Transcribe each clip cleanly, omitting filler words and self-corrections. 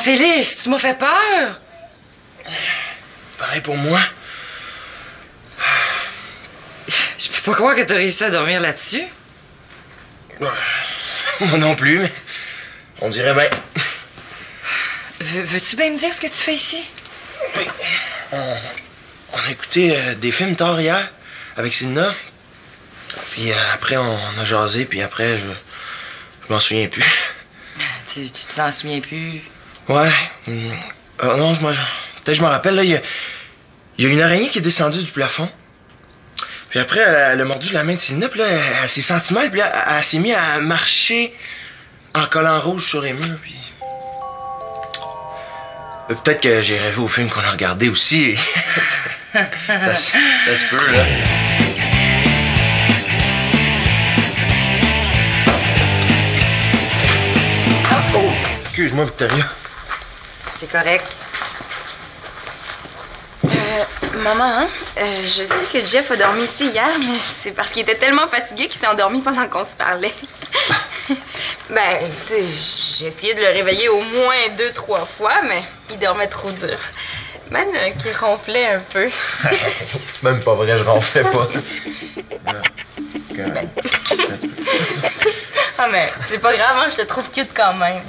Félix, tu m'as fait peur! Pareil pour moi. Je peux pas croire que t'as réussi à dormir là-dessus. Moi non plus, mais on dirait bien. Veux-tu bien me dire ce que tu fais ici? Oui. On a écouté des films tard hier avec Sina. Puis après, on a jasé, puis après, je m'en souviens plus. Tu t'en souviens plus? Ouais. Non, peut-être je me rappelle, là, il y a une araignée qui est descendue du plafond. Puis après, elle a mordu la main de Sina, puis là, elle s'est sentie mal, puis là, elle s'est mise à marcher en collant rouge sur les murs, puis... Peut-être que j'ai rêvé au film qu'on a regardé aussi. ça se peut, là. Oh! Excuse-moi, Victoria. C'est correct. Maman, hein? Je sais que Jeff a dormi ici hier, mais c'est parce qu'il était tellement fatigué qu'il s'est endormi pendant qu'on se parlait. Ben, tu sais, j'ai essayé de le réveiller au moins 2-3 fois, mais il dormait trop dur. Même qu'il ronflait un peu. C'est même pas vrai, je ronflais pas. Ah, mais c'est pas grave, hein? Je te trouve cute quand même.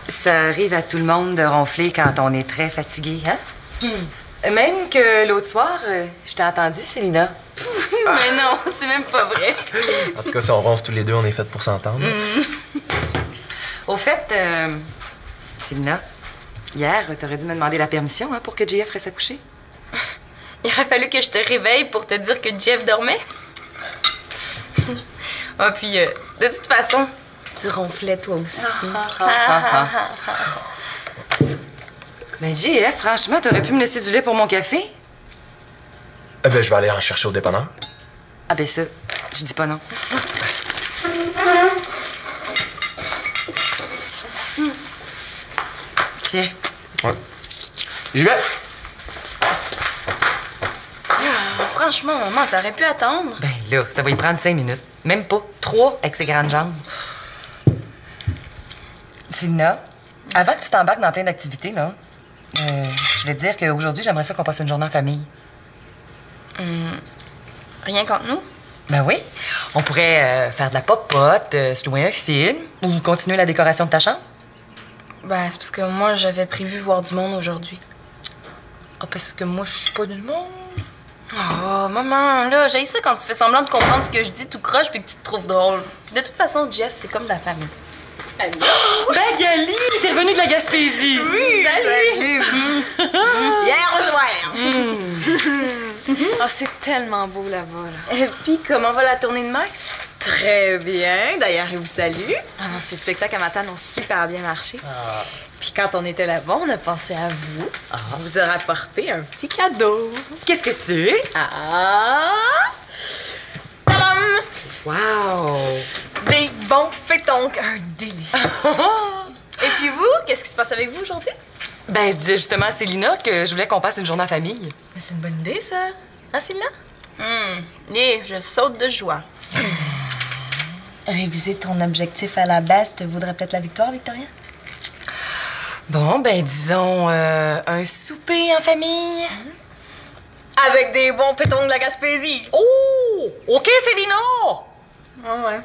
Ça arrive à tout le monde de ronfler quand on est très fatigué, hein? Même que l'autre soir, je t'ai entendu, Célina. Mais non, c'est même pas vrai. En tout cas, si on ronfle tous les deux, on est fait pour s'entendre. Au fait, Célina, hier, t'aurais dû me demander la permission, hein, pour que JF reste à coucher. Il aurait fallu que je te réveille pour te dire que Jeff dormait. Ah, puis, de toute façon, tu ronflais toi aussi. Mais JF, franchement, t'aurais pu me laisser du lait pour mon café? Eh ben, je vais aller en chercher au dépanneur. Ah ben ça, je dis pas non. Tiens. Ouais. J'y vais. Franchement, maman, ça aurait pu attendre. Ben là, ça va y prendre 5 minutes. Même pas 3 avec ses grandes jambes. Célina, avant que tu t'embarques dans plein d'activités, là, je voulais te dire qu'aujourd'hui, j'aimerais ça qu'on passe une journée en famille. Rien contre nous? Ben oui. On pourrait faire de la popote, se louer un film ou continuer la décoration de ta chambre. Ben, c'est parce que moi, j'avais prévu voir du monde aujourd'hui. Ah, parce que moi, je suis pas du monde. Oh, maman, là, j'ai ça quand tu fais semblant de comprendre ce que je dis tout croche puis que tu te trouves drôle. Puis de toute façon, Jeff, c'est comme de la famille. Magali, t'es revenue de la Gaspésie. Oui, salut! Hier au soir. Oh, c'est tellement beau là-bas, là. Et puis, comment va la tournée de Max? Très bien. D'ailleurs, il vous salue. Ah non, ces spectacles à Matane ont super bien marché. Puis quand on était là-bas, on a pensé à vous. On vous a rapporté un petit cadeau. Qu'est-ce que c'est? Tadam! Wow! Des bons pétonques. Un délice. Et puis vous, qu'est-ce qui se passe avec vous aujourd'hui? Ben, je disais justement à Célina que je voulais qu'on passe une journée en famille. Mais c'est une bonne idée, ça. Hein, Céline? Je saute de joie. Réviser ton objectif à la baisse te vaudrait peut-être la victoire, Victoria? Bon, ben, disons un souper en famille. Avec des bons pétons de la Gaspésie. Oh! OK, Célina! Ah ouais.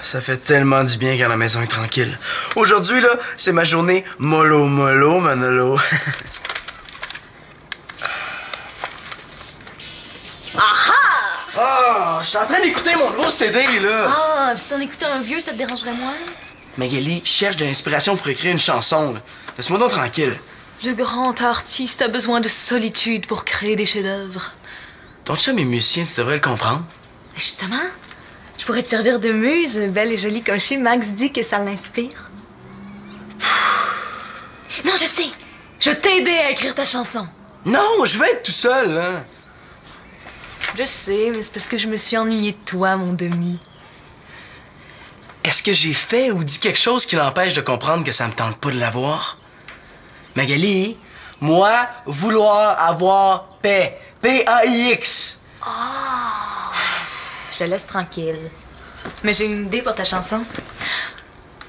Ça fait tellement du bien quand la maison est tranquille. Aujourd'hui, là, c'est ma journée mollo mollo, Manolo. Ah! Je suis en train d'écouter mon nouveau CD, là. Ah, puis si on écoutait un vieux, ça te dérangerait moins? Magali cherche de l'inspiration pour écrire une chanson, là. Laisse-moi donc tranquille. Le grand artiste a besoin de solitude pour créer des chefs-d'œuvre. Ton chum est musicien, tu devrais le comprendre. Justement, je pourrais te servir de muse, belle et jolie comme je suis. Max dit que ça l'inspire. Non, je sais. Je vais t'aider à écrire ta chanson. Non, je vais être tout seul, là. Je sais, mais c'est parce que je me suis ennuyée de toi, mon demi. Est-ce que j'ai fait ou dit quelque chose qui l'empêche de comprendre que ça me tente pas de l'avoir? Magali, moi, vouloir avoir paix. P-A-I-X. Je te laisse tranquille. Mais j'ai une idée pour ta chanson.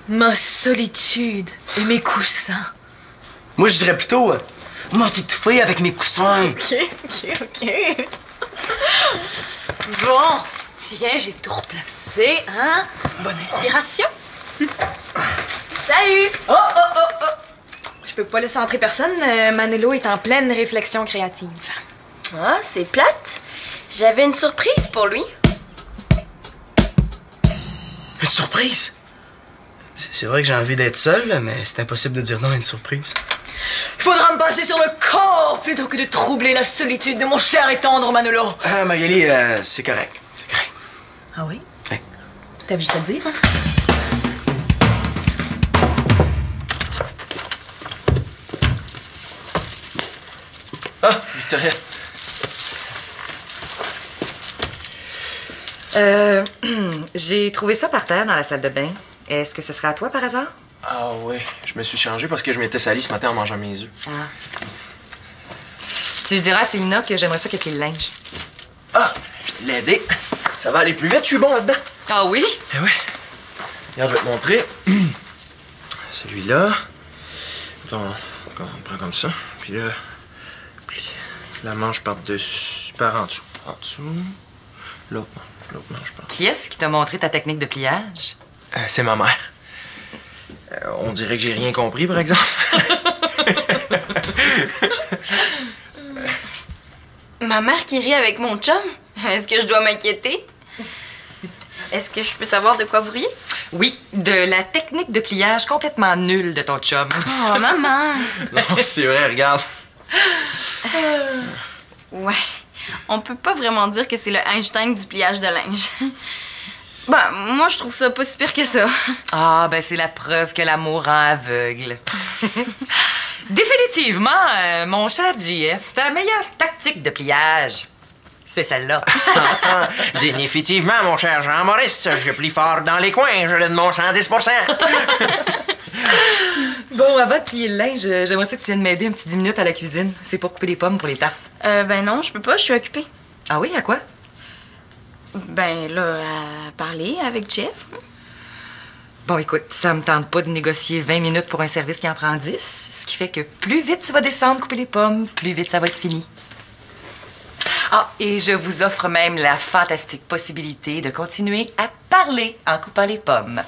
Ma solitude et mes coussins. Moi, je dirais plutôt m'a étouffé avec mes coussins. OK. Bon, tiens, j'ai tout replacé, hein? Bonne inspiration. Salut! Oh! Je peux pas laisser entrer personne. Manolo est en pleine réflexion créative. Ah, c'est plate. J'avais une surprise pour lui. Une surprise? C'est vrai que j'ai envie d'être seul, là, mais c'est impossible de dire non à une surprise. Il faudra me passer sur le corps plutôt que de troubler la solitude de mon cher et tendre Manolo. Ah, Magali, c'est correct. C'est correct. Ah oui? Oui. T'avais juste à te dire, hein? Ah, Victoria. J'ai trouvé ça par terre dans la salle de bain. Est-ce que ce serait à toi par hasard? Ah oui, je me suis changé parce que je m'étais sali ce matin en mangeant mes œufs. Ah. Tu diras à Célina que j'aimerais ça qu'elle plie le linge. Ah, je l'ai aidé. Ça va aller plus vite, je suis bon là-dedans. Ah oui? Eh oui. Regarde, je vais te montrer. Celui-là. Attends, on prend comme ça. Puis là, plie la manche par-dessus, par en dessous. En dessous. L'autre manche par. Qui est-ce qui t'a montré ta technique de pliage? C'est ma mère. On dirait que j'ai rien compris, par exemple. Ma mère qui rit avec mon chum? Est-ce que je dois m'inquiéter? Est-ce que je peux savoir de quoi vous riez? Oui, de la technique de pliage complètement nulle de ton chum. Oh, maman! Non, c'est vrai, regarde. Ouais, on peut pas vraiment dire que c'est le Einstein du pliage de linge. Ben, moi, je trouve ça pas si pire que ça. Ah, ben c'est la preuve que l'amour rend aveugle. Définitivement, mon cher JF, ta meilleure tactique de pliage, c'est celle-là. Définitivement, mon cher Jean-Maurice, je plie fort dans les coins, je donne mon 110%. Bon, avant de plier le linge, j'aimerais ça que tu viennes m'aider un petit 10 minutes à la cuisine. C'est pour couper les pommes pour les tartes. Ben non, je peux pas, je suis occupée. Ah oui, à quoi? Ben là, à parler avec Jeff. Bon, écoute, ça me tente pas de négocier 20 minutes pour un service qui en prend 10, ce qui fait que plus vite tu vas descendre couper les pommes, plus vite ça va être fini. Ah, et je vous offre même la fantastique possibilité de continuer à parler en coupant les pommes.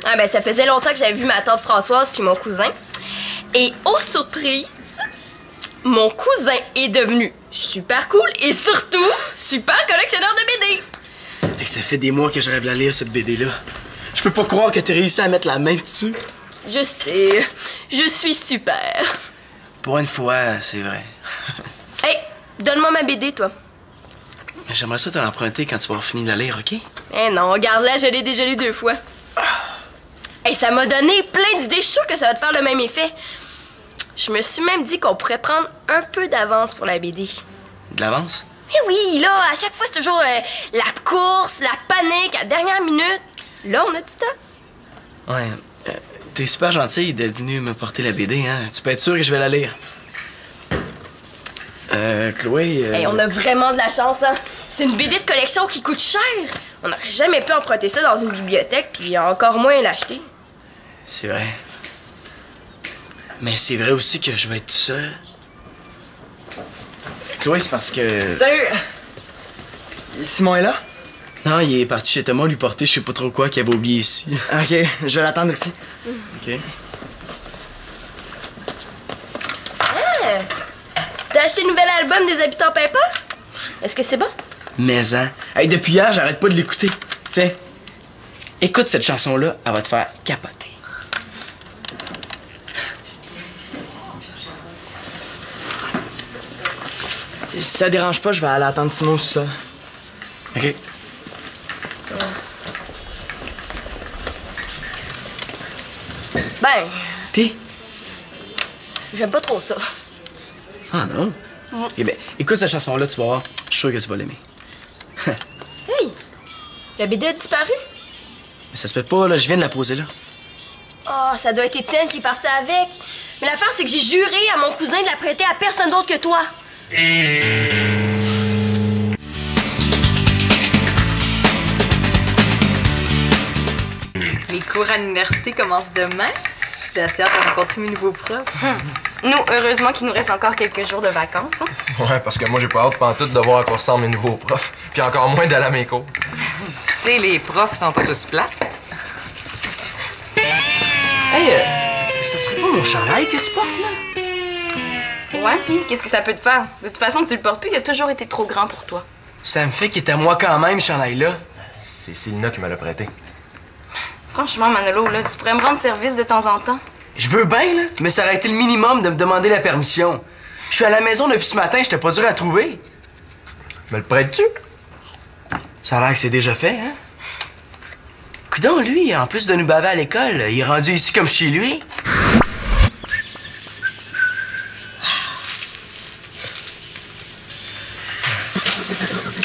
Ah ben ça faisait longtemps que j'avais vu ma tante Françoise puis mon cousin. Et aux surprises, mon cousin est devenu super cool et surtout super collectionneur de BD. Hey, ça fait des mois que je rêve de la lire, cette BD-là. Je peux pas croire que t'aies réussi à mettre la main dessus. Je sais, je suis super. Pour une fois, c'est vrai. Hey, donne-moi ma BD, toi. Mais j'aimerais ça te l'emprunter quand tu vas finir de la lire, OK? Eh non, regarde-la, je l'ai déjà lu 2 fois. Hey, ça m'a donné plein d'idées, je suis sûre que ça va te faire le même effet. Je me suis même dit qu'on pourrait prendre un peu d'avance pour la BD. De l'avance? Eh oui, là, à chaque fois, c'est toujours la course, la panique, à la dernière minute. Là, on a du temps. Ouais. T'es super gentille d'être venue me porter la BD, hein? Tu peux être sûr que je vais la lire. Chloé... Hey, on a vraiment de la chance, hein? C'est une BD de collection qui coûte cher. On n'aurait jamais pu emprunter ça dans une bibliothèque, puis encore moins l'acheter. C'est vrai. Mais c'est vrai aussi que je vais être tout seul. Chloé, c'est parce que... Salut! Simon est là? Non, il est parti chez Thomas lui porter je sais pas trop quoi qu'il avait oublié ici. Ok, je vais l'attendre ici. OK. Tu t'as acheté le nouvel album des Habitants Pimpants? Est-ce que c'est bon? Mais hein. Hey, depuis hier, j'arrête pas de l'écouter. Tiens, écoute cette chanson-là, elle va te faire capoter. Si ça dérange pas, je vais aller attendre Simon au sol. OK. Ben, Puis? j'aime pas trop ça. Ah non? Eh bien, écoute cette chanson-là, tu vas voir. Je suis sûr que tu vas l'aimer. Hey! La BD a disparu? Mais ça se fait pas, là. Je viens de la poser là. Oh, ça doit être Étienne qui est parti avec. Mais l'affaire, c'est que j'ai juré à mon cousin de la prêter à personne d'autre que toi. Mes cours à l'université commencent demain. J'ai assez hâte de rencontrer mes nouveaux profs. Nous, heureusement qu'il nous reste encore quelques jours de vacances. Hein? Ouais, parce que moi, j'ai pas hâte pantoute de voir à quoi ressemblent mes nouveaux profs. Puis encore moins d'aller à mes cours. Tu sais, les profs sont pas tous plats. Hey, ça serait pas mon chandail que tu portes, là? Ouais, puis qu'est-ce que ça peut te faire? De toute façon, tu le portes plus, il a toujours été trop grand pour toi. Ça me fait qu'il est à moi quand même, ce chandail-là. C'est Célina qui me l'a prêté. Franchement, Manolo, là, tu pourrais me rendre service de temps en temps. Je veux bien, là, mais ça aurait été le minimum de me demander la permission. Je suis à la maison depuis ce matin, j'étais pas dur à trouver. Me le prêtes-tu? Ça a l'air que c'est déjà fait, hein? Coudon, lui, en plus de nous baver à l'école, il est rendu ici comme chez lui.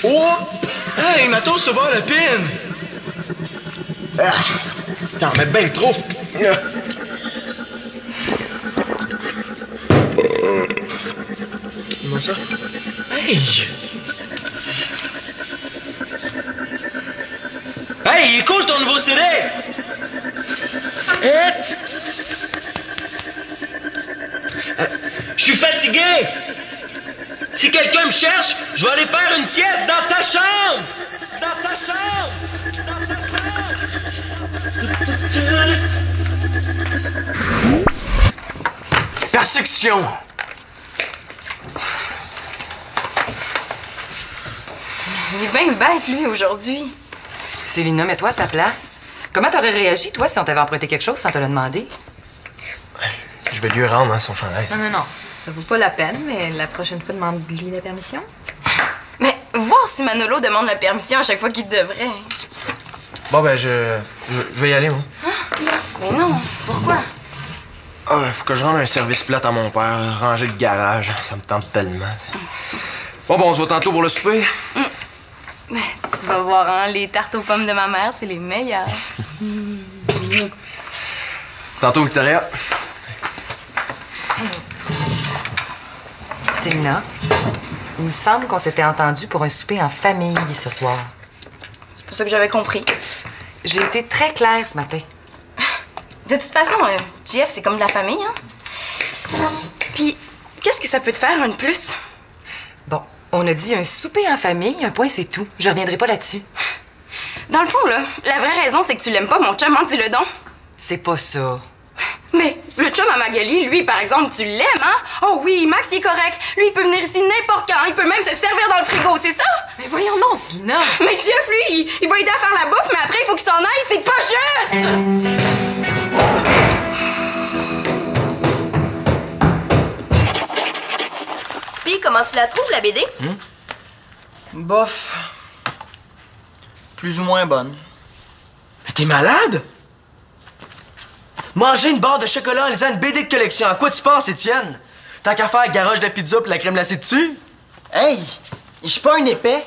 Oh! Hey, Matos, tu vas la pine! T'en mets bien trop. Comment ça? Hey! Hey, il est cool ton nouveau CD! Je suis fatigué! Si quelqu'un me cherche, je vais aller faire une sieste dans ta chambre! Dans ta chambre! Dans ta chambre! Persecution! Il est bien bête, lui, aujourd'hui. Célina, mets-toi à sa place. Comment t'aurais réagi, toi, si on t'avait emprunté quelque chose sans te le demander? Je vais lui rendre, hein, son chandail. Non. Ça vaut pas la peine, mais la prochaine fois, demande-lui la permission. Mais voir si Manolo demande la permission à chaque fois qu'il devrait. Bon, ben, je vais y aller, moi. Mais non, pourquoi? Ah, faut que je rende un service plate à mon père, là, ranger le garage. Ça me tente tellement. Bon, on se voit tantôt pour le souper. Tu vas voir, hein, les tartes aux pommes de ma mère, c'est les meilleures. Tantôt, Victoria. Célina, il me semble qu'on s'était entendu pour un souper en famille ce soir. C'est pour ça que j'avais compris. J'ai été très claire ce matin. De toute façon, Jeff, c'est comme de la famille, hein? Puis, qu'est-ce que ça peut te faire, un de plus? Bon, on a dit un souper en famille, un point, c'est tout. Je reviendrai pas là-dessus. Dans le fond, là, la vraie raison, c'est que tu l'aimes pas, mon chum, hein, dis-le donc. C'est pas ça. Mais le chum à Magali, lui, par exemple, tu l'aimes, hein? Oh oui, Max, il est correct. Lui, il peut venir ici n'importe quand. Il peut même se servir dans le frigo, c'est ça? Mais voyons non, Célina. Mais Jeff, lui, il va aider à faire la bouffe, mais après, il faut qu'il s'en aille. C'est pas juste! Puis, comment tu la trouves, la BD? Bof. Plus ou moins bonne. Mais t'es malade? Manger une barre de chocolat en lisant une BD de collection, à quoi tu penses, Étienne? Tant qu'à faire garage de la pizza pis la crème glacée dessus? Hey! Je suis pas un épais.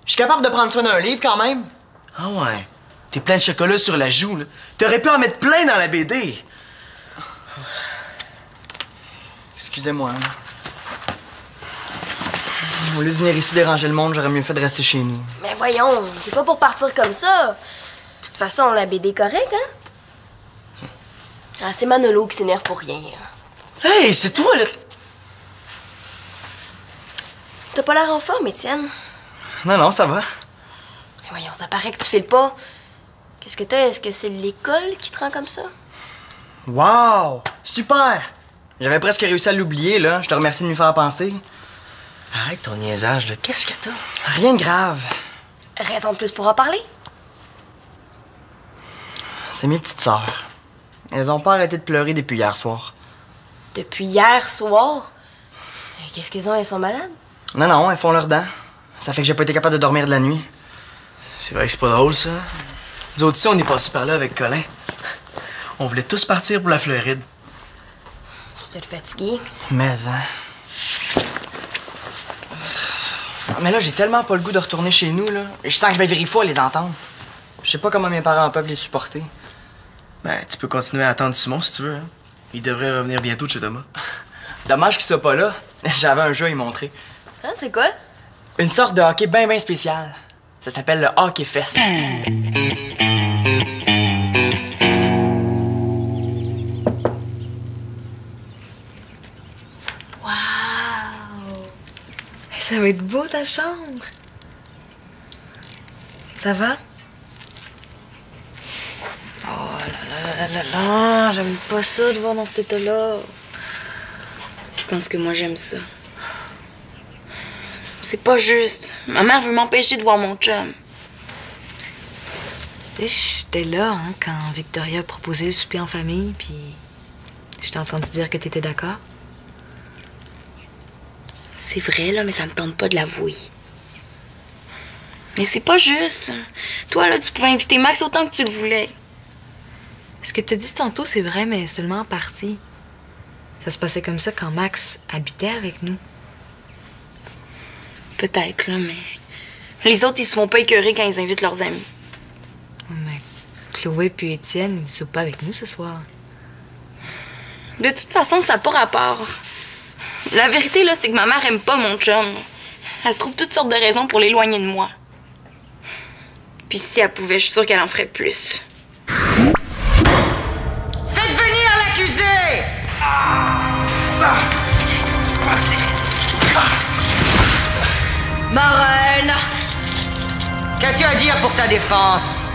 Je suis capable de prendre soin d'un livre quand même. Ah ouais? T'es plein de chocolat sur la joue, là. T'aurais pu en mettre plein dans la BD. Excusez-moi. Au lieu de venir ici déranger le monde, j'aurais mieux fait de rester chez nous. Mais voyons, t'es pas pour partir comme ça. De toute façon, la BD est correcte, hein? Ah, c'est Manolo qui s'énerve pour rien. Hey, c'est toi, là! T'as pas l'air en forme, Étienne. Non, ça va. Mais voyons, ça paraît que tu files pas. Qu'est-ce que t'as? Est-ce que c'est l'école qui te rend comme ça? Wow! Super! J'avais presque réussi à l'oublier, là. Je te remercie de m'y faire penser. Arrête ton niaisage, là. Qu'est-ce que t'as? Rien de grave. Raison de plus pour en parler? C'est mes petites sœurs. Elles ont pas arrêté de pleurer depuis hier soir. Depuis hier soir? Qu'est-ce qu'elles ont? Elles sont malades? Non, elles font leurs dents. Ça fait que j'ai pas été capable de dormir de la nuit. C'est vrai que c'est pas drôle, ça. Nous autres, ici, on est passés par là avec Colin. On voulait tous partir pour la Floride. Tu t'es fatigué? Mais, hein. Mais là, j'ai tellement pas le goût de retourner chez nous, là. Je sens que je vais virer fou à les entendre. Je sais pas comment mes parents peuvent les supporter. Ben, tu peux continuer à attendre Simon si tu veux, hein. Il devrait revenir bientôt de chez Thomas. Dommage qu'il soit pas là. J'avais un jeu à lui montrer. Hein, c'est quoi? Une sorte de hockey bien spécial. Ça s'appelle le hockey fest. Wow! Ça va être beau, ta chambre. Ça va? Oh là, j'aime pas ça de voir dans cet état-là. Tu penses que moi j'aime ça? C'est pas juste. Ma mère veut m'empêcher de voir mon chum. J'étais là hein, quand Victoria a proposé le souper en famille, puis je t'ai entendu dire que t'étais d'accord. C'est vrai, là, mais ça me tente pas de l'avouer. Mais c'est pas juste. Toi, là, tu pouvais inviter Max autant que tu le voulais. Ce que t'as dit tantôt, c'est vrai, mais seulement en partie. Ça se passait comme ça quand Max habitait avec nous. Peut-être, là, mais... Les autres, ils se font pas écœurer quand ils invitent leurs amis. Ouais, mais Chloé puis Étienne, ils soupent pas avec nous ce soir. De toute façon, ça n'a pas rapport. La vérité, là, c'est que ma mère aime pas mon chum. Elle se trouve toutes sortes de raisons pour l'éloigner de moi. Puis si elle pouvait, je suis sûre qu'elle en ferait plus. Faites venir l'accusé! Marraine! Qu'as-tu à dire pour ta défense?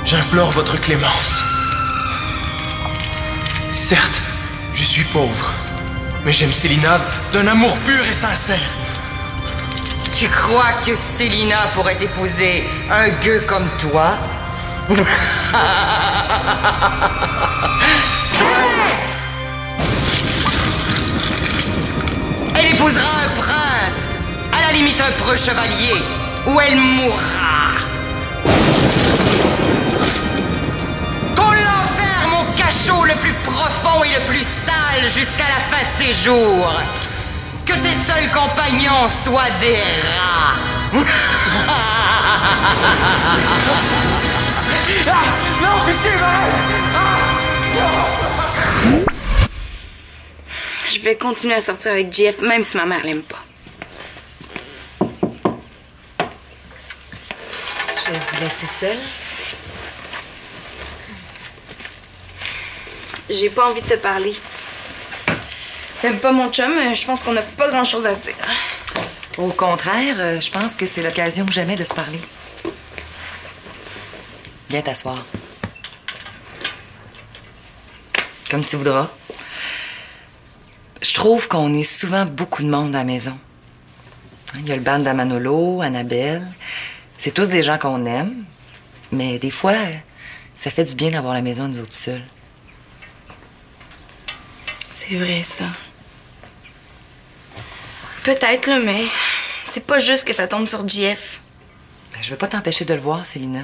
J'implore votre clémence. Certes, je suis pauvre, mais j'aime Célina d'un amour pur et sincère. Tu crois que Célina pourrait épouser un gueux comme toi? Elle épousera un prince, à la limite un preux chevalier, ou elle mourra. Qu'on l'enferme au cachot le plus profond et le plus sale jusqu'à la fin de ses jours. Que ses seuls compagnons soient des rats. Non, pitié, Je vais continuer à sortir avec Jeff, même si ma mère l'aime pas. Je vais vous laisser seule. J'ai pas envie de te parler. T'aimes pas mon chum, je pense qu'on n'a pas grand-chose à se dire. Au contraire, je pense que c'est l'occasion ou jamais de se parler. Viens t'asseoir. Comme tu voudras. Je trouve qu'on est souvent beaucoup de monde à la maison. Il y a le band d'Amanolo, Annabelle. C'est tous des gens qu'on aime. Mais des fois, ça fait du bien d'avoir la maison à nous autres seuls. C'est vrai, ça. Peut-être, là, mais c'est pas juste que ça tombe sur JF. Je veux pas t'empêcher de le voir, Célina.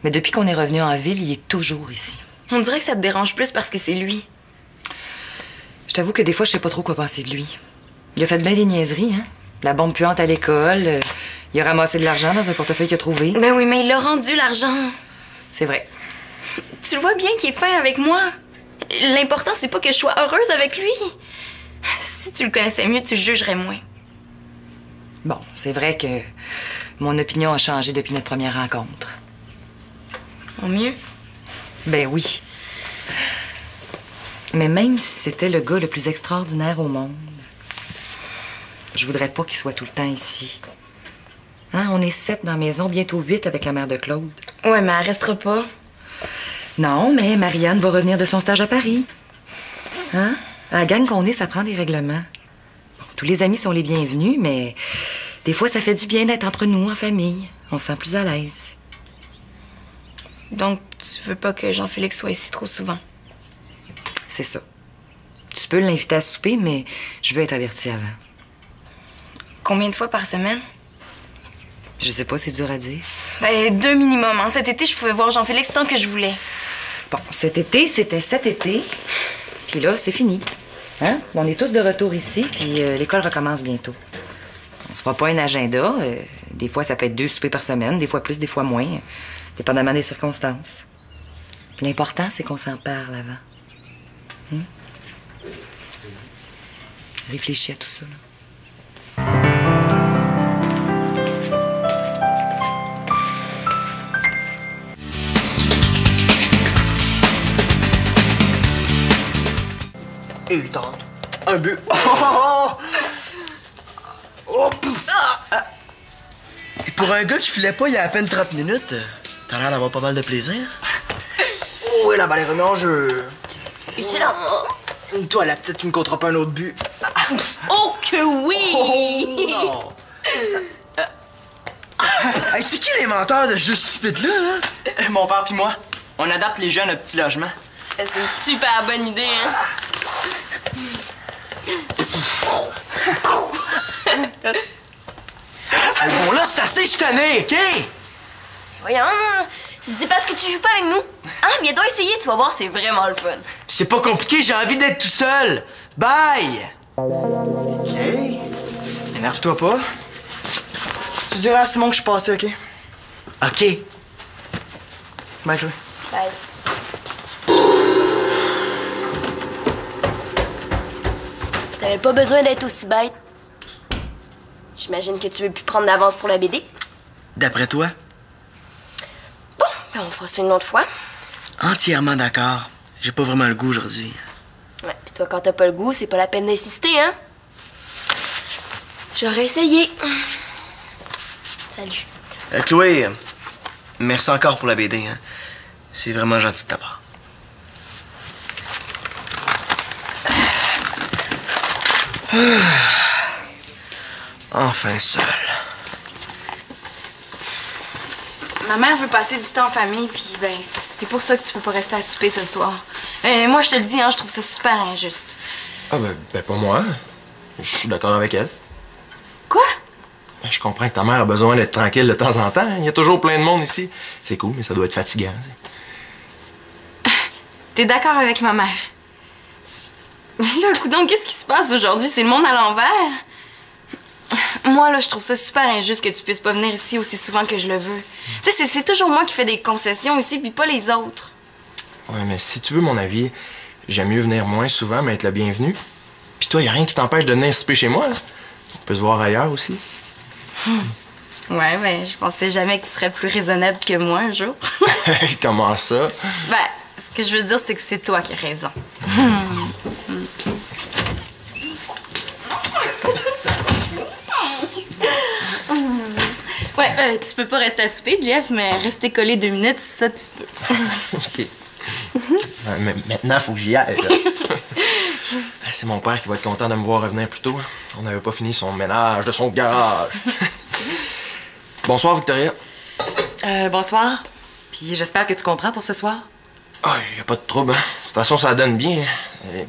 Mais depuis qu'on est revenu en ville, il est toujours ici. On dirait que ça te dérange plus parce que c'est lui. Je t'avoue que des fois, je sais pas trop quoi penser de lui. Il a fait bien des niaiseries, hein? La bombe puante à l'école. Il a ramassé de l'argent dans un portefeuille qu'il a trouvé. Ben oui, mais il a rendu l'argent. C'est vrai. Tu le vois bien qu'il est fin avec moi. L'important, c'est pas que je sois heureuse avec lui. Si tu le connaissais mieux, tu le jugerais moins. Bon, c'est vrai que mon opinion a changé depuis notre première rencontre. Au mieux? Ben oui. Mais même si c'était le gars le plus extraordinaire au monde, je voudrais pas qu'il soit tout le temps ici. Hein, on est 7 dans la maison, bientôt 8 avec la mère de Claude. Ouais, mais elle restera pas. Non, mais Marianne va revenir de son stage à Paris. Hein? À la gang qu'on est, ça prend des règlements. Bon, tous les amis sont les bienvenus, mais des fois, ça fait du bien d'être entre nous, en famille. On se sent plus à l'aise. Donc, tu veux pas que Jean-Félix soit ici trop souvent? C'est ça. Tu peux l'inviter à souper, mais je veux être avertie avant. Combien de fois par semaine? Je sais pas, c'est dur à dire. Ben, 2 minimum. Hein. Cet été, je pouvais voir Jean-Félix tant que je voulais. Bon, cet été, c'était cet été. Puis là, c'est fini. Hein? On est tous de retour ici, puis l'école recommence bientôt. On se fera pas un agenda. Des fois, ça peut être 2 soupers par semaine, des fois plus, des fois moins, dépendamment des circonstances. Puis l'important, c'est qu'on s'en parle avant. Réfléchis à tout ça, là. Et il tente. Un but. Oh! Et pour un gars qui filait pas il y a à peine 30 minutes, t'as l'air d'avoir pas mal de plaisir. Oh, et la balle est remise en jeu. Excellent. Toi, la petite, tu ne compteras pas un autre but. Oh que oui! Non. Hey, c'est qui l'inventeur de jeu stupide là, hein? Mon père puis moi. On adapte les jeux à notre petit logement. C'est une super bonne idée, hein? Bon, là, c'est assez, je tanné, OK? Voyons, c'est parce que tu joues pas avec nous. Hein? Viens donc essayer, tu vas voir, c'est vraiment le fun. C'est pas compliqué, j'ai envie d'être tout seul. Bye! OK. Énerve-toi pas. Tu diras à Simon que je suis passé, OK? OK. Bye, Chloé. Bye. T'avais pas besoin d'être aussi bête. J'imagine que tu veux plus prendre d'avance pour la BD. D'après toi? Bon, ben on fera ça une autre fois. Entièrement d'accord. J'ai pas vraiment le goût aujourd'hui. Ouais, pis toi, quand t'as pas le goût, c'est pas la peine d'insister, hein? J'aurais essayé. Salut. Chloé, merci encore pour la BD, hein. C'est vraiment gentil de ta part. Enfin seul. Ma mère veut passer du temps en famille, puis ben, c'est pour ça que tu peux pas rester à souper ce soir. Moi, je te le dis, hein, je trouve ça super injuste. Ah, ben pas moi. Je suis d'accord avec elle. Quoi? Ben, je comprends que ta mère a besoin d'être tranquille de temps en temps. Il y a toujours plein de monde ici. C'est cool, mais ça doit être fatigant. T'es d'accord avec ma mère? Mais là, coudonc, qu'est-ce qui se passe aujourd'hui? C'est le monde à l'envers? Moi, là, je trouve ça super injuste que tu puisses pas venir ici aussi souvent que je le veux. Tu sais, c'est toujours moi qui fais des concessions ici, puis pas les autres. Ouais, mais si tu veux mon avis, j'aime mieux venir moins souvent, mais être le bienvenu. Puis toi, y a rien qui t'empêche de venir souper chez moi. Hein? On peut se voir ailleurs aussi. Ouais, mais je pensais jamais que tu serais plus raisonnable que moi un jour. Comment ça? Ben, ce que je veux dire, c'est que c'est toi qui as raison. Ouais, tu peux pas rester à souper, Jeff, mais rester collé 2 minutes, ça, tu peux. OK. Mais maintenant, faut que j'y aille. C'est mon père qui va être content de me voir revenir plus tôt. On n'avait pas fini son ménage de son garage. Bonsoir, Victoria. Bonsoir. Puis j'espère que tu comprends pour ce soir. Ah, y a pas de trouble, hein. De toute façon, ça donne bien.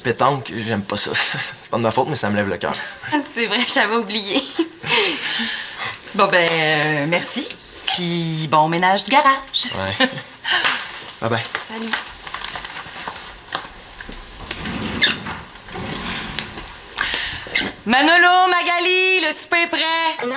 Pétanque, j'aime pas ça. C'est pas de ma faute, mais ça me lève le cœur. C'est vrai, j'avais oublié. Bon, ben, merci. Puis bon ménage du garage. Ouais. Bye-bye. Salut. Manolo, Magali, le souper est prêt.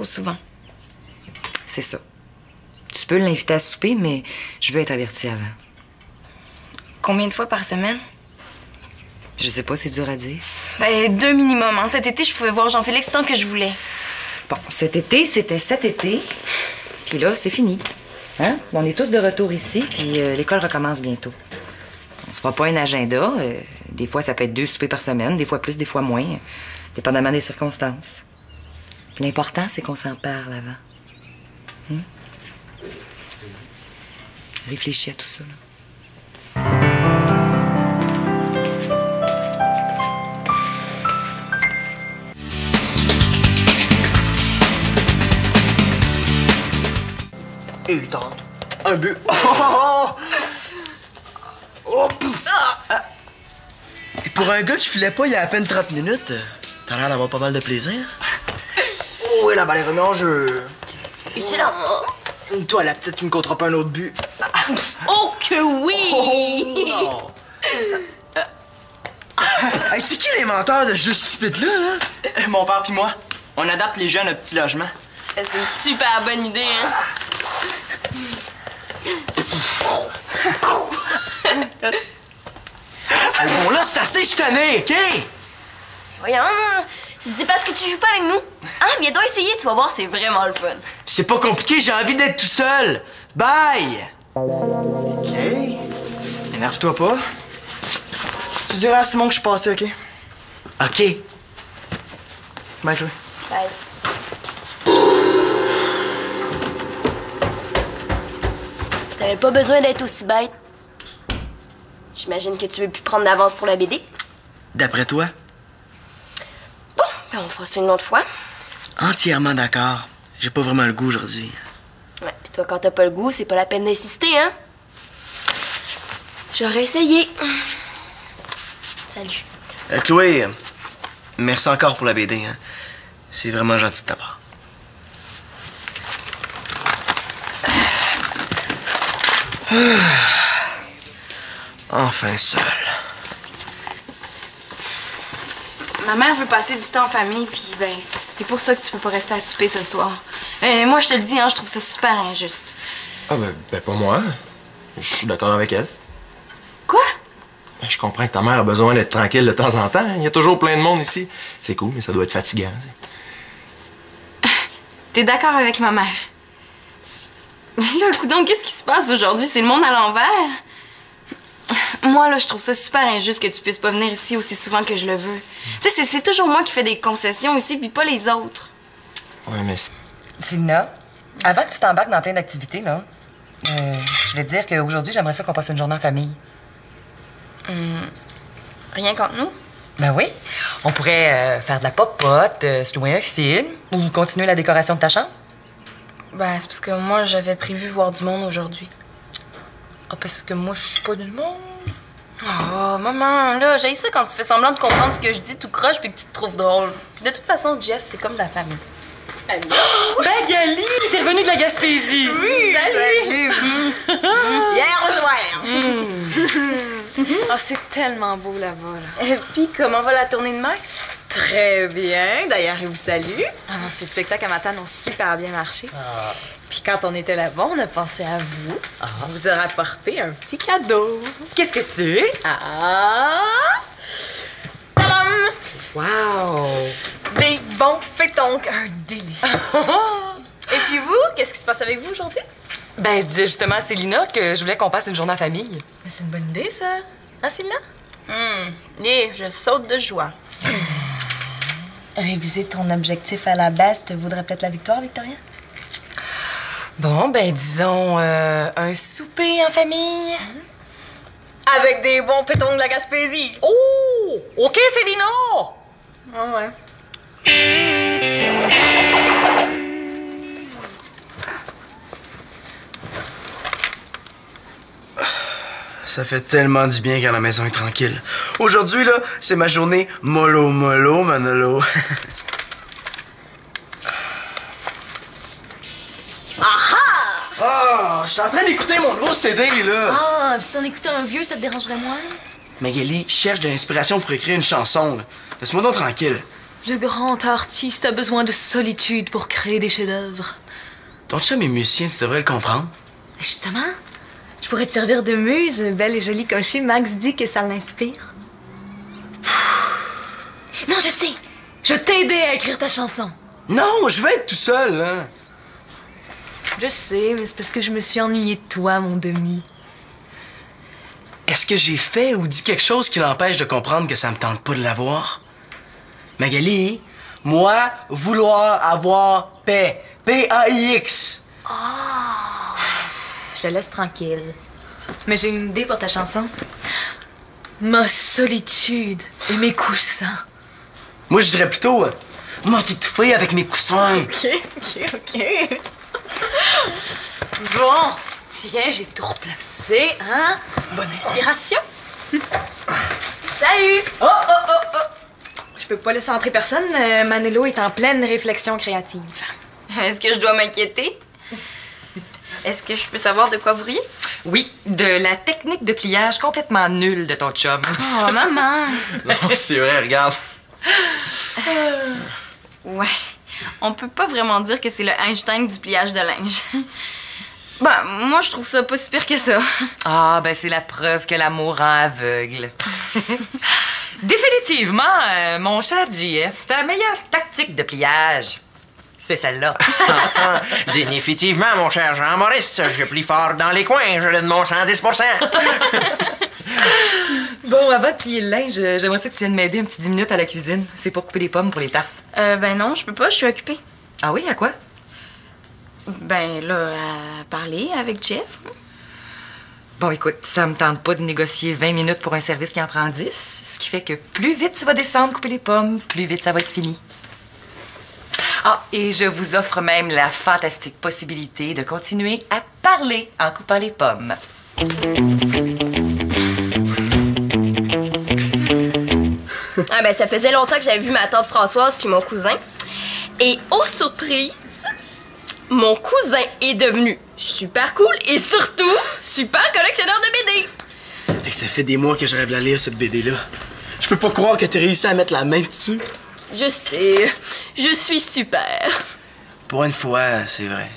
Souvent. C'est ça. Tu peux l'inviter à souper, mais je veux être avertie avant. Combien de fois par semaine? Je sais pas, c'est dur à dire. Ben, 2 minimum. Hein. Cet été, je pouvais voir Jean-Félix tant que je voulais. Bon, cet été, c'était cet été. Puis là, c'est fini. Hein? On est tous de retour ici, puis l'école recommence bientôt. On se fera pas un agenda. Des fois, ça peut être 2 soupers par semaine, des fois plus, des fois moins, dépendamment des circonstances. L'important, c'est qu'on s'en parle avant. réfléchis à tout ça, là. Et il tente. Un but. Oh! Et pour un gars qui filait pas il y a à peine 30 minutes, t'as l'air d'avoir pas mal de plaisir. Oh, et la balle est remise en jeu. Excellent. Toi, la petite, tu ne compteras pas un autre but. Oh que oui! Oh, non. Hey, c'est qui l'inventeur de jeu stupide là, hein? Mon père puis moi. On adapte les jeux à notre petit logement. C'est une super bonne idée, hein? Bon, là, c'est assez, je suis tanné, OK? Voyons, c'est parce que tu joues pas avec nous. Hein? Viens donc essayer, tu vas voir, c'est vraiment le fun. C'est pas compliqué, j'ai envie d'être tout seul. Bye! OK. Énerve-toi pas. Tu diras à Simon que je suis passé, OK? OK. Bye, Chloé. Bye. T'avais pas besoin d'être aussi bête. J'imagine que tu veux plus prendre d'avance pour la BD. D'après toi? Bon, ben on fera ça une autre fois. Entièrement d'accord. J'ai pas vraiment le goût aujourd'hui. Ouais, pis toi, quand t'as pas le goût, c'est pas la peine d'insister, hein? J'aurais essayé. Salut. Chloé, merci encore pour la BD, hein. C'est vraiment gentil de ta part. Enfin seul. Ma mère veut passer du temps en famille, puis ben, c'est pour ça que tu peux pas rester à souper ce soir. Moi, je te le dis, hein, je trouve ça super injuste. Ah, ben pas moi. Je suis d'accord avec elle. Quoi? Ben, je comprends que ta mère a besoin d'être tranquille de temps en temps. Il y a toujours plein de monde ici. C'est cool, mais ça doit être fatigant. T'es d'accord avec ma mère? Mais là, coudonc, qu'est-ce qui se passe aujourd'hui? C'est le monde à l'envers? Moi, là, je trouve ça super injuste que tu puisses pas venir ici aussi souvent que je le veux. Tu sais, c'est toujours moi qui fais des concessions ici, puis pas les autres. Ouais, mais... Célina, avant que tu t'embarques dans plein d'activités, là, je voulais te dire qu'aujourd'hui, j'aimerais ça qu'on passe une journée en famille. Rien contre nous? Ben oui. On pourrait faire de la popote, se louer un film ou continuer la décoration de ta chambre. Ben, c'est parce que moi, j'avais prévu voir du monde aujourd'hui. Ah, parce que moi, je suis pas du monde. Oh, maman, là, j'ai ça quand tu fais semblant de comprendre ce que je dis tout croche puis que tu te trouves drôle. Puis de toute façon, Jeff, c'est comme de la famille. Magali, t'es revenue de la Gaspésie. Oui! Salut! Hier au soir! Ah, c'est tellement beau là-bas, là. Et puis, comment va la tournée de Max? Très bien. D'ailleurs, il vous salue. Ah non, ces spectacles à Matane ont super bien marché. Puis quand on était là-bas, on a pensé à vous. On vous a rapporté un petit cadeau. Qu'est-ce que c'est? Ah! Tadam! Wow! Des bons pétonques, un délice. Et puis vous, qu'est-ce qui se passe avec vous aujourd'hui? Ben, je disais justement à Célina que je voulais qu'on passe une journée en famille. Mais c'est une bonne idée, ça. Hein, Céline? Je saute de joie. Réviser ton objectif à la baisse te vaudrait peut-être la victoire, Victoria? Bon, ben, disons un souper en famille. Avec des bons pétons de la Gaspésie. Oh! OK, Célina! Ah ouais. Ça fait tellement du bien quand la maison est tranquille. Aujourd'hui, là, c'est ma journée mollo mollo, Manolo. Ah! Je suis en train d'écouter mon nouveau CD, là. Ah, puis si on écoutait un vieux, ça te dérangerait moins? Magali cherche de l'inspiration pour écrire une chanson, là. Laisse-moi donc tranquille. Le grand artiste a besoin de solitude pour créer des chefs-d'œuvre. Ton chum est musicien, tu devrais le comprendre. Justement, je pourrais te servir de muse, belle et jolie comme je suis. Max dit que ça l'inspire. Non, je sais. Je vais t'aider à écrire ta chanson. Non, je vais être tout seul, là. Je sais, mais c'est parce que je me suis ennuyée de toi, mon demi. Est-ce que j'ai fait ou dit quelque chose qui l'empêche de comprendre que ça me tente pas de l'avoir? Magali, moi, vouloir avoir paix. P-A-I-X. Je te laisse tranquille. Mais j'ai une idée pour ta chanson. Ma solitude et mes coussins. Moi, je dirais plutôt m'a étouffé avec mes coussins. OK. Bon, tiens, j'ai tout replacé, hein? Bonne inspiration. Salut! Oh! Je peux pas laisser entrer personne. Manolo est en pleine réflexion créative. Est-ce que je dois m'inquiéter? Est-ce que je peux savoir de quoi vous riez? Oui, de la technique de pliage complètement nulle de ton chum. Oh, maman! Non, c'est vrai, regarde. Ouais, on peut pas vraiment dire que c'est le Einstein du pliage de linge. Ben, moi, je trouve ça pas si pire que ça. Ah, ben c'est la preuve que l'amour rend aveugle. Définitivement, mon cher JF, ta meilleure tactique de pliage, c'est celle-là. Définitivement, mon cher Jean-Maurice, je plie fort dans les coins, je donne mon 110%. Bon, avant de plier le linge, j'aimerais ça que tu viennes m'aider un petit 10 minutes à la cuisine. C'est pour couper les pommes pour les tartes. Ben non, je peux pas, je suis occupée. Ah oui, à quoi? Ben là, à parler avec Jeff. Bon, écoute, ça me tente pas de négocier 20 minutes pour un service qui en prend 10, ce qui fait que plus vite tu vas descendre couper les pommes, plus vite ça va être fini. Ah, et je vous offre même la fantastique possibilité de continuer à parler en coupant les pommes. Ah ben, ça faisait longtemps que j'avais vu ma tante Françoise puis mon cousin. Et aux surprises, mon cousin est devenu super cool et surtout super collectionneur de BD. Hey, ça fait des mois que je rêve de la lire, cette BD-là. Je peux pas croire que t'as réussi à mettre la main dessus. Je sais, je suis super. Pour une fois, c'est vrai.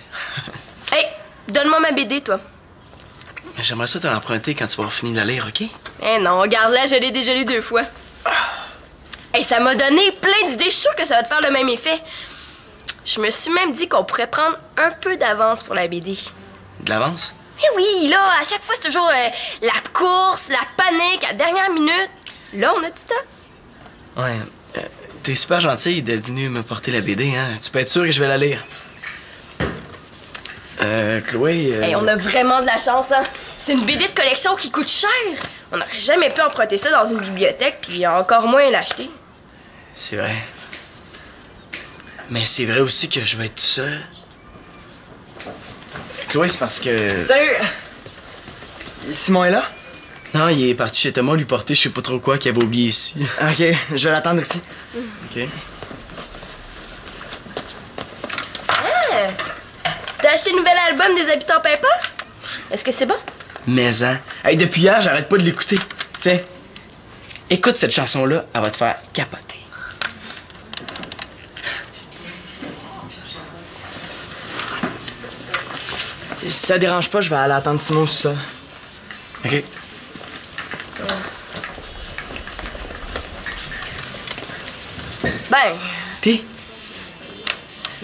Hey, donne-moi ma BD, toi. Mais j'aimerais ça te l'emprunter quand tu vas finir de la lire, OK? Eh non, regarde-la, je l'ai déjà lu 2 fois. Hey, ça m'a donné plein d'idées, je suis sûre que ça va te faire le même effet. Je me suis même dit qu'on pourrait prendre un peu d'avance pour la BD. De l'avance? Eh oui, là, à chaque fois, c'est toujours la course, la panique, à la dernière minute. Là, on a du temps. Ouais. T'es super gentille d'être venue me porter la BD, hein? Tu peux être sûr que je vais la lire. Chloé... Hey, on a vraiment de la chance, hein? C'est une BD de collection qui coûte cher. On n'aurait jamais pu emprunter ça dans une bibliothèque, puis encore moins l'acheter. C'est vrai. Mais c'est vrai aussi que je vais être tout seul. Chloé, c'est parce que... Salut! Simon est là? Non, il est parti chez Thomas lui porter je sais pas trop quoi qu'il avait oublié ici. Ok, je vais l'attendre ici. OK. Tu t'as acheté le nouvel album des Habitants Pimpants? Est-ce que c'est bon? Mais hein. Hey, depuis hier, j'arrête pas de l'écouter. Tiens, écoute cette chanson-là, elle va te faire capoter. Si ça dérange pas, je vais aller attendre Simon au sol. OK. Ben, Puis,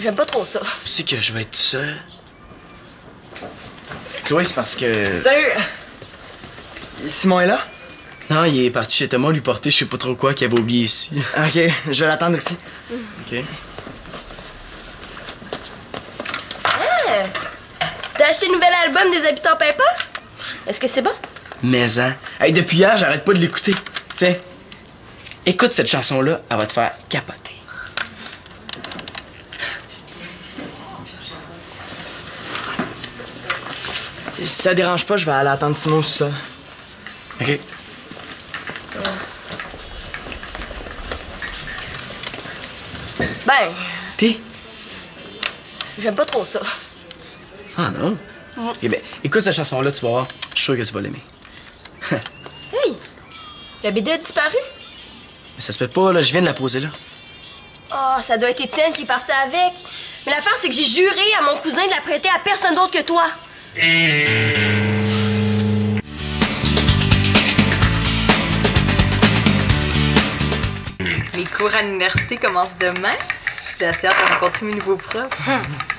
j'aime pas trop ça. aussi que je vais être tout seul. Chloé, c'est parce que... Salut! Simon est là? Non, il est parti chez Thomas lui porter je sais pas trop quoi qu'il avait oublié ici. Ok, je vais l'attendre ici. OK. Tu t'as acheté le nouvel album des Habitants Pimpants? Est-ce que c'est bon? Mais hein. Hey, depuis hier, j'arrête pas de l'écouter. Tiens, écoute cette chanson-là, elle va te faire capoter. Si ça dérange pas, je vais aller attendre Simon au sol. OK. Ben, Puis? j'aime pas trop ça. Ah non? Eh ben, écoute cette chanson-là, tu vas voir. Je suis sûr que tu vas l'aimer. Hey! La BD a disparu? Mais ça se fait pas, là. Je viens de la poser là. Oh, ça doit être Étienne qui est parti avec. Mais l'affaire, c'est que j'ai juré à mon cousin de la prêter à personne d'autre que toi. Mes cours à l'université commencent demain. J'ai assez hâte de rencontrer mes nouveaux profs.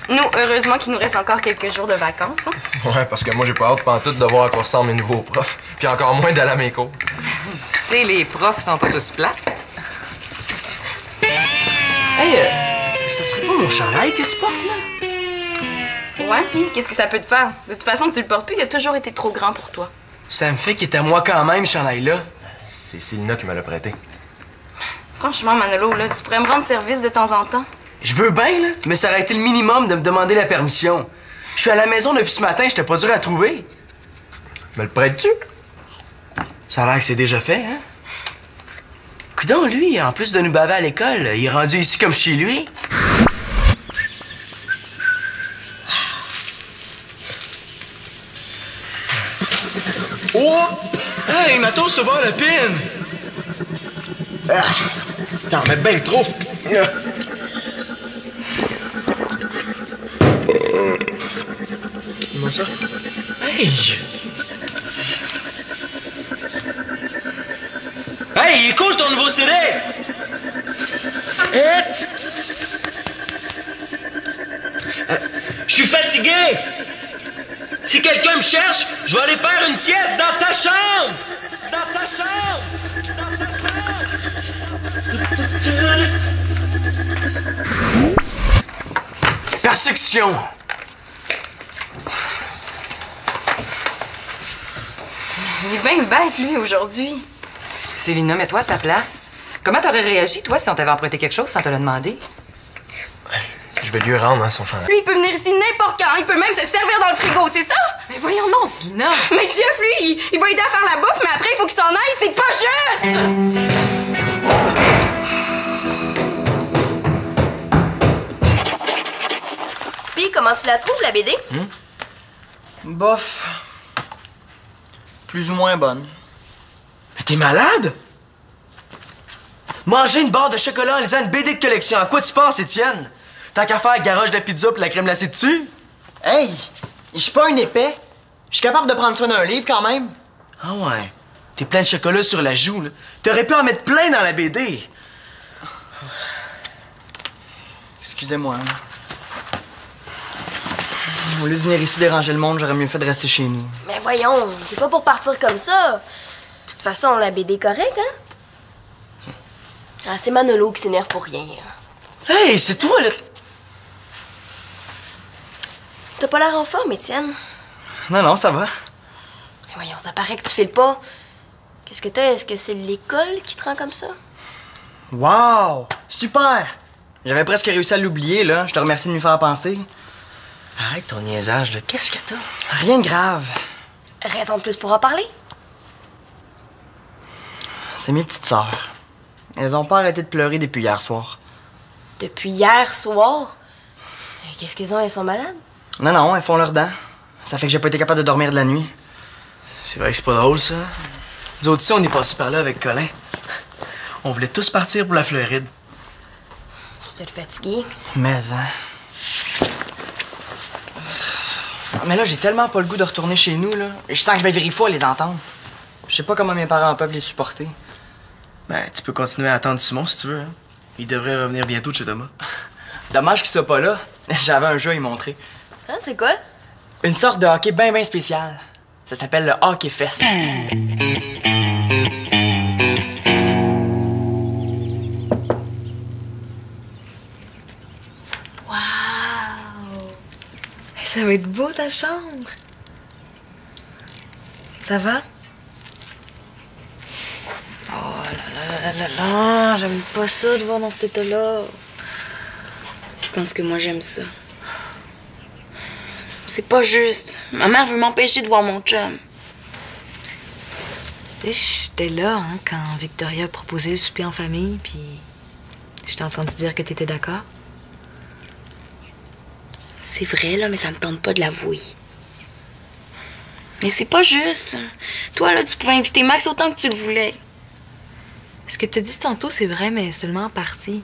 Nous, heureusement qu'il nous reste encore quelques jours de vacances. Hein? Ouais, parce que moi, j'ai pas hâte pantoute de voir à quoi ressemblent mes nouveaux profs. Puis encore moins d'aller à mes cours. Tu sais, les profs sont pas tous plats. Hey, ça serait pas mon chandail que tu portes, là? Ouais, pis qu'est-ce que ça peut te faire? De toute façon, tu le portes plus, il a toujours été trop grand pour toi. Ça me fait qu'il est à moi quand même, ce chandail-là. C'est Célina qui me l'a prêté. Franchement, Manolo, là, tu pourrais me rendre service de temps en temps? Je veux bien, là, mais ça aurait été le minimum de me demander la permission. Je suis à la maison depuis ce matin, j'étais pas dur à trouver. Me le prêtes-tu? Ça a l'air que c'est déjà fait, hein? Coudon, lui, en plus de nous baver à l'école, il est rendu ici comme chez lui. Oh! Hey, Matos, tu vas la pine! Ah! T'en mets bien trop! Comment ça? Hey! Hey, il est cool ton nouveau CD! Je suis fatigué! Si quelqu'un me cherche, je vais aller faire une sieste dans ta chambre! Dans ta chambre! Dans ta chambre! Persecution! Il est bien bête, lui, aujourd'hui. Célina, mets-toi à sa place. Comment t'aurais réagi, toi, si on t'avait emprunté quelque chose sans te le demander? Je vais lui rendre, hein, son chandail. Lui, il peut venir ici n'importe quand. Il peut même se servir dans le frigo, c'est ça? Mais voyons non, Célina! Mais Jeff, lui, il va aider à faire la bouffe, mais après, il faut qu'il s'en aille. C'est pas juste! Puis, comment tu la trouves, la BD? Bof. Plus ou moins bonne. Mais t'es malade? Manger une barre de chocolat en lisant une BD de collection, à quoi tu penses, Étienne? Tant qu'à faire garage de la pizza pis la crème glacée dessus? Hey! Je suis pas un épais. Je suis capable de prendre soin d'un livre quand même. Ah ouais. T'es plein de chocolat sur la joue, là. T'aurais pu en mettre plein dans la BD. Excusez-moi. Au lieu de venir ici déranger le monde, j'aurais mieux fait de rester chez nous. Mais voyons, c'est pas pour partir comme ça. De toute façon, la BD est correcte, hein? Ah, c'est Manolo qui s'énerve pour rien. Hey, c'est toi, là! T'as pas l'air en forme, Étienne. Non, ça va. Mais voyons, ça paraît que tu files pas. Qu'est-ce que t'as? Est-ce que c'est l'école qui te rend comme ça? Wow! Super! J'avais presque réussi à l'oublier, là. Je te remercie de m'y faire penser. Arrête ton niaisage, là. Qu'est-ce que t'as? Rien de grave. Raison de plus pour en parler? C'est mes petites sœurs. Elles ont pas arrêté de pleurer depuis hier soir. Depuis hier soir? Qu'est-ce qu'elles ont? Elles sont malades? Non, elles font leurs dents. Ça fait que j'ai pas été capable de dormir de la nuit. C'est vrai que c'est pas drôle, ça. Nous autres, ici, on est passés par là avec Colin. On voulait tous partir pour la Floride. Tu t'es fatigué? Mais, hein. Mais là, j'ai tellement pas le goût de retourner chez nous, là. Je sens que je vais virer fou à les entendre. Je sais pas comment mes parents peuvent les supporter. Ben, tu peux continuer à attendre Simon si tu veux, hein. Il devrait revenir bientôt de chez Thomas. Dommage qu'il soit pas là. J'avais un jeu à lui montrer. Hein, c'est quoi? Une sorte de hockey bien spécial. Ça s'appelle le hockey fest. Wow! Ça va être beau, ta chambre. Ça va? Oh là, j'aime pas ça de voir dans cet état-là. Tu penses que moi, j'aime ça? C'est pas juste. Ma mère veut m'empêcher de voir mon chum. J'étais là, hein, quand Victoria a proposé le souper en famille, puis je t'ai entendu dire que t'étais d'accord. C'est vrai, là, mais ça me tente pas de l'avouer. Mais c'est pas juste. Toi, là, tu pouvais inviter Max autant que tu le voulais. Ce que t'as dit tantôt, c'est vrai, mais seulement en partie.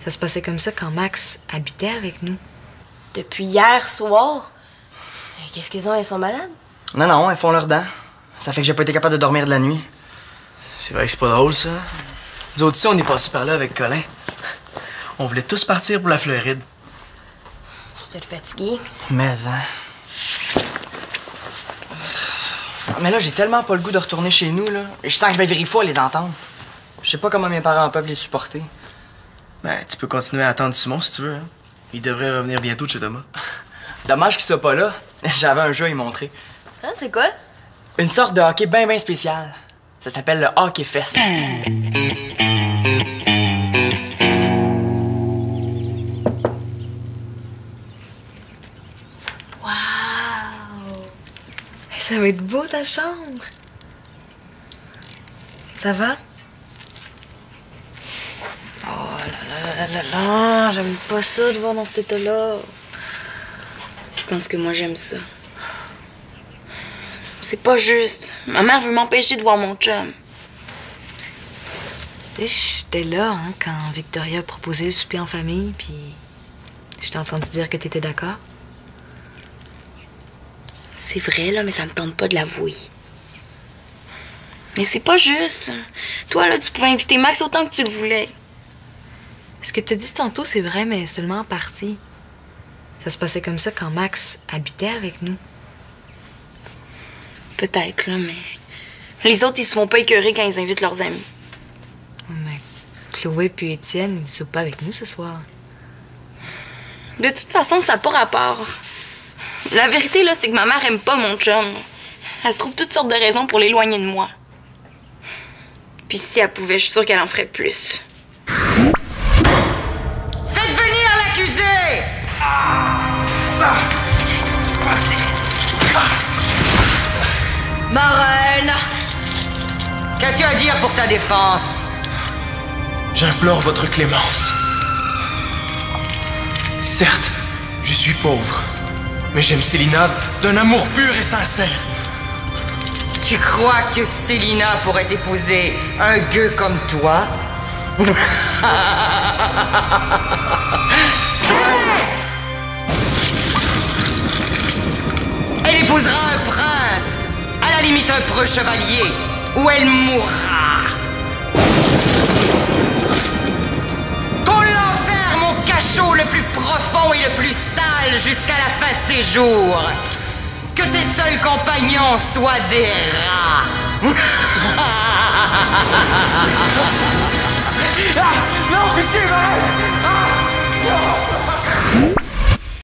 Ça se passait comme ça quand Max habitait avec nous. Depuis hier soir? Qu'est-ce qu'elles ont? Elles sont malades? Non, elles font leurs dents. Ça fait que j'ai pas été capable de dormir de la nuit. C'est vrai que c'est pas drôle, ça. Nous autres, ici, on est passés par là avec Colin. On voulait tous partir pour la Floride. Tu t'es fatigué? Mais, hein. Mais là, j'ai tellement pas le goût de retourner chez nous, là. Je sens que je vais virer fou à les entendre. Je sais pas comment mes parents peuvent les supporter. Ben, tu peux continuer à attendre Simon si tu veux, hein. Il devrait revenir bientôt de chez Thomas. Dommage qu'il soit pas là. J'avais un jeu à lui montrer. Hein, c'est quoi? Une sorte de hockey bien spécial. Ça s'appelle le hockey fest. Wow! Ça va être beau, ta chambre. Ça va? Oh là, j'aime pas ça de voir dans cet état-là. Tu penses que moi j'aime ça? C'est pas juste. Ma mère veut m'empêcher de voir mon chum. Tu sais, j'étais là hein, quand Victoria a proposé le souper en famille, puis je t'ai entendu dire que t'étais d'accord. C'est vrai, là, mais ça me tente pas de l'avouer. Mais c'est pas juste. Toi, là, tu pouvais inviter Max autant que tu le voulais. Ce que t'as dit tantôt, c'est vrai, mais seulement en partie. Ça se passait comme ça quand Max habitait avec nous. Peut-être, là, mais... Les autres, ils se font pas écœurer quand ils invitent leurs amis. Mais Chloé puis Étienne, ils soupent pas avec nous ce soir. De toute façon, ça n'a pas rapport. La vérité, là, c'est que ma mère aime pas mon chum. Elle se trouve toutes sortes de raisons pour l'éloigner de moi. Puis si elle pouvait, je suis sûre qu'elle en ferait plus. Faites venir l'accusé! Marraine! Qu'as-tu à dire pour ta défense? J'implore votre clémence. Certes, je suis pauvre, mais j'aime Célina d'un amour pur et sincère. Tu crois que Célina pourrait épouser un gueux comme toi? Elle épousera un prince, à la limite un preux chevalier, ou elle mourra. Qu'on l'enferme au cachot le plus profond et le plus sale jusqu'à la fin de ses jours. Que ses seuls compagnons soient des rats. Non, monsieur, arrête!